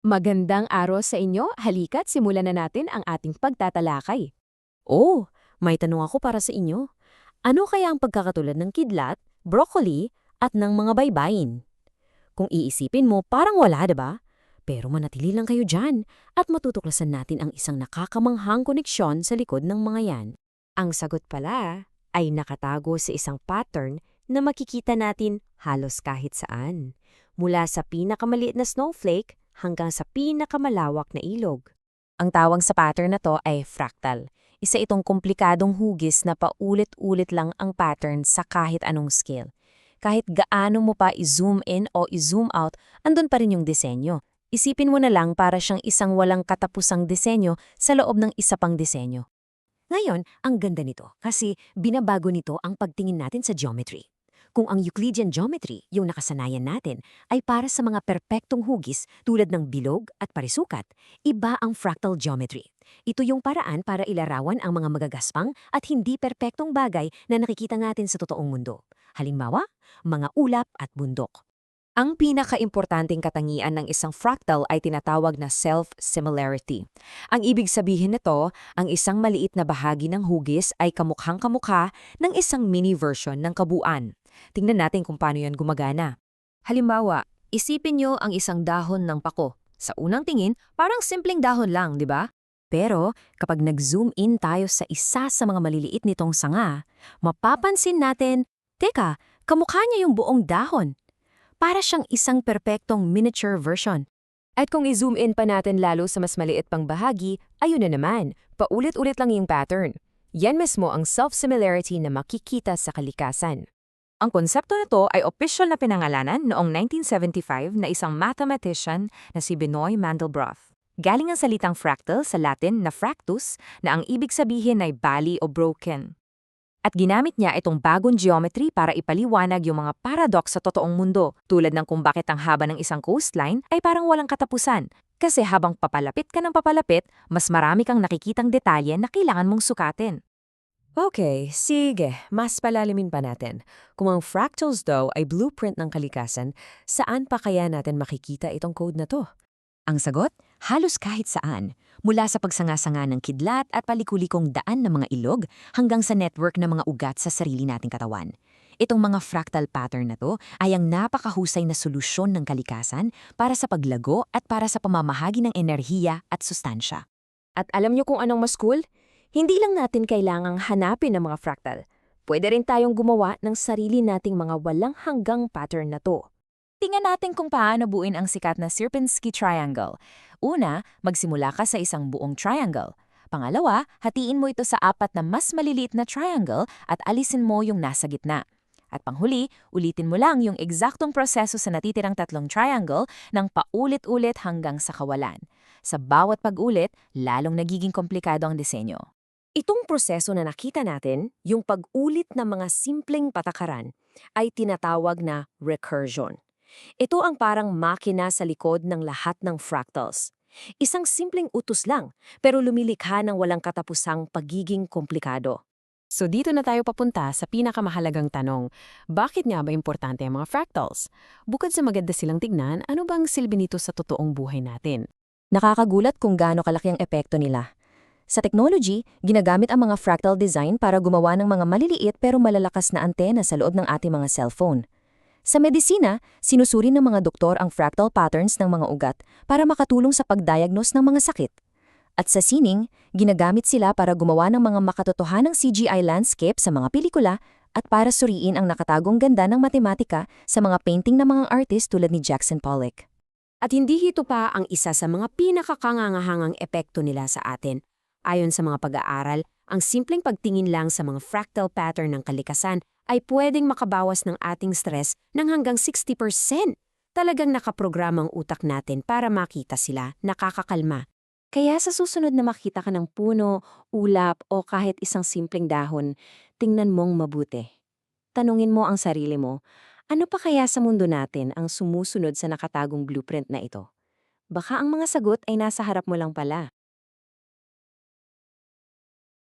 Magandang araw sa inyo. Halika't simulan na natin ang ating pagtatalakay. Oh, may tanong ako para sa inyo. Ano kaya ang pagkakatulad ng kidlat, broccoli, at ng mga baybayin? Kung iisipin mo, parang wala, diba? Pero manatili lang kayo dyan at matutuklasan natin ang isang nakakamanghang koneksyon sa likod ng mga yan. Ang sagot pala ay nakatago sa isang pattern na makikita natin halos kahit saan. Mula sa pinakamaliit na snowflake hanggang sa pinakamalawak na ilog. Ang tawag sa pattern na to ay fractal. Isa itong komplikadong hugis na paulit-ulit lang ang pattern sa kahit anong scale. Kahit gaano mo pa i-zoom in o i-zoom out, andun pa rin yung disenyo. Isipin mo na lang para siyang isang walang katapusang disenyo sa loob ng isa pang disenyo. Ngayon, ang ganda nito kasi binabago nito ang pagtingin natin sa geometry. Kung ang Euclidean geometry, yung nakasanayan natin, ay para sa mga perpektong hugis tulad ng bilog at parisukat, iba ang fractal geometry. Ito yung paraan para ilarawan ang mga magagaspang at hindi perpektong bagay na nakikita natin sa totoong mundo. Halimbawa, mga ulap at bundok. Ang pinakaimportanteng katangian ng isang fractal ay tinatawag na self-similarity. Ang ibig sabihin nito, ang isang maliit na bahagi ng hugis ay kamukhang-kamukha ng isang mini version ng kabuuan. Tingnan natin kung paano yan gumagana. Halimbawa, isipin nyo ang isang dahon ng pako. Sa unang tingin, parang simpleng dahon lang, di ba? Pero kapag nag-zoom in tayo sa isa sa mga maliliit nitong sanga, mapapansin natin, teka, kamukha niya yung buong dahon. Para siyang isang perpektong miniature version. At kung i-zoom in pa natin lalo sa mas maliit pang bahagi, ayun na naman, paulit-ulit lang yung pattern. Yan mismo ang self-similarity na makikita sa kalikasan. Ang konsepto nito ay opisyal na pinangalanan noong 1975 na isang mathematician na si Benoit Mandelbrot. Galing ang salitang fractal sa Latin na fractus na ang ibig sabihin ay bali o broken. At ginamit niya itong bagong geometry para ipaliwanag yung mga paradox sa totoong mundo, tulad ng kung bakit ang haba ng isang coastline ay parang walang katapusan. Kasi habang papalapit ka ng papalapit, mas marami kang nakikitang detalye na kailangan mong sukatin. Okay, sige, mas palalimin pa natin. Kung ang fractals daw ay blueprint ng kalikasan, saan pa kaya natin makikita itong code na to? Ang sagot, halos kahit saan. Mula sa pagsanga-sanga ng kidlat at palikulikong daan ng mga ilog hanggang sa network ng mga ugat sa sarili nating katawan. Itong mga fractal pattern na to ay ang napakahusay na solusyon ng kalikasan para sa paglago at para sa pamamahagi ng enerhiya at sustansya. At alam niyo kung anong mas cool? Hindi lang natin kailangang hanapin ang mga fractal. Pwede rin tayong gumawa ng sarili nating mga walang hanggang pattern na to. Tingnan natin kung paano buuin ang sikat na Sierpinski triangle. Una, magsimula ka sa isang buong triangle. Pangalawa, hatiin mo ito sa apat na mas maliliit na triangle at alisin mo yung nasa gitna. At panghuli, ulitin mo lang yung eksaktong proseso sa natitirang tatlong triangle ng paulit-ulit hanggang sa kawalan. Sa bawat pag-ulit, lalong nagiging komplikado ang disenyo. Itong proseso na nakita natin, yung pag-ulit ng mga simpleng patakaran, ay tinatawag na recursion. Ito ang parang makina sa likod ng lahat ng fractals. Isang simpleng utos lang, pero lumilikha ng walang katapusang pagiging komplikado. So dito na tayo papunta sa pinakamahalagang tanong, bakit nga ba importante ang mga fractals? Bukod sa maganda silang tignan, ano bang silbi nito sa totoong buhay natin? Nakakagulat kung gaano kalaki ang epekto nila. Sa technology, ginagamit ang mga fractal design para gumawa ng mga maliliit pero malalakas na antena sa loob ng ating mga cellphone. Sa medisina, sinusuri ng mga doktor ang fractal patterns ng mga ugat para makatulong sa pagdiagnose ng mga sakit. At sa sining, ginagamit sila para gumawa ng mga makatotohanang CGI landscape sa mga pelikula at para suriin ang nakatagong ganda ng matematika sa mga painting ng mga artist tulad ni Jackson Pollock. At hindi ito pa ang isa sa mga pinakakangangahangang epekto nila sa atin. Ayon sa mga pag-aaral, ang simpleng pagtingin lang sa mga fractal pattern ng kalikasan ay pwedeng makabawas ng ating stress ng hanggang 60%. Talagang nakaprograma ang utak natin para makita sila, nakakakalma. Kaya sa susunod na makita ka ng puno, ulap o kahit isang simpleng dahon, tingnan mong mabuti. Tanungin mo ang sarili mo, ano pa kaya sa mundo natin ang sumusunod sa nakatagong blueprint na ito? Baka ang mga sagot ay nasa harap mo lang pala.